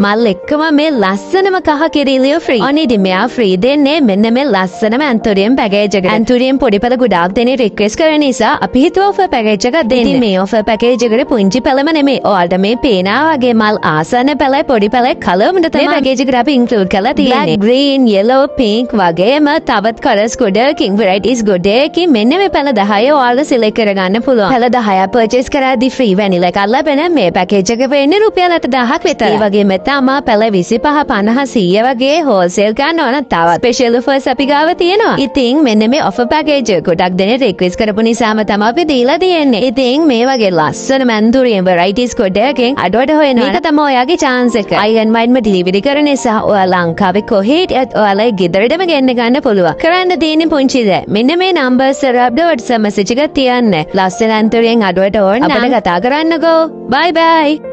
මල් එක්කම මේ ලස්සනම කහ කිරිලිය ෆ්‍රී. අනිදි මෙයා ෆ්‍රී දෙන්නේ මෙන්න මේ ලස්සනම ඇන්තෝරියම් පැකේජ් එකට. ඇන්තෝරියම් පොඩිපළ ගොඩාක් දෙනෙක් රික්වෙස්ට් කරන නිසා අපි හිතුවා ඔෆර් පැකේජ් එකක් දෙන්න. ඉතින් මේ ඔෆර් පැකේජ් එකට පුංචි පැලම නෙමෙයි. ඔයාලට මේ පේනා වගේ මල් ආසන්න පැලයි පොඩි පැලයි කලවමද තමයි මේ පැකේජ් එකට අපි ඉන්ක්ලූඩ් කරලා තියෙන්නේ. black, green, yellow, pink වගේම තවත් කලර්ස් ගොඩකින් varieties ගොඩකින් මෙන්න මේ පැල 10 ඔයාලට සිලෙක්ට් කරගන්න පුළුවන්. පැල 10 පර්චේස් කරද්දී ෆ්‍රී වැනිලා එකක් ලැබෙන මේ පැකේජ් එක වෙන්නේ රුපියල් 8,000ක් විතර. ඒ වගේම තමා පැල 25 50 100 වගේ හෝල්සේල් ගන්න ඕන තවත් ස්පෙෂල් ඔෆර්ස් අපි ගාව තියෙනවා. ඉතින් මෙන්න මේ ඔෆර් පැකේජ් එක ගොඩක් දෙනෙක් රික්වෙස්ට් කරපු නිසාම තමයි අපි දීලා තියෙන්නේ. ඉතින් මේ වගේ ලස්සන මැන්තුරියම් varieties ගොඩකින් අඩුවට හොයනවා. මේක තමයි ඔයාගේ chance එක. අයින්මයින්ම ඩෙලිවරි කරන නිසා ඔයාලා ලංකාවේ කොහෙට ඔයාලා ගෙදරටම ගෙන්න ගන්න පුළුවන්. කරන්න තියෙන්නේ පුංචි දේ. මෙන්න මේ නම්බර්ස් වල අප්ඩේට් WhatsApp message එකක් තියන්න. ලස්සන මැන්තුරියම් අඩුවට ඕන නම් අපිට කතා කරන්නකෝ. bye bye.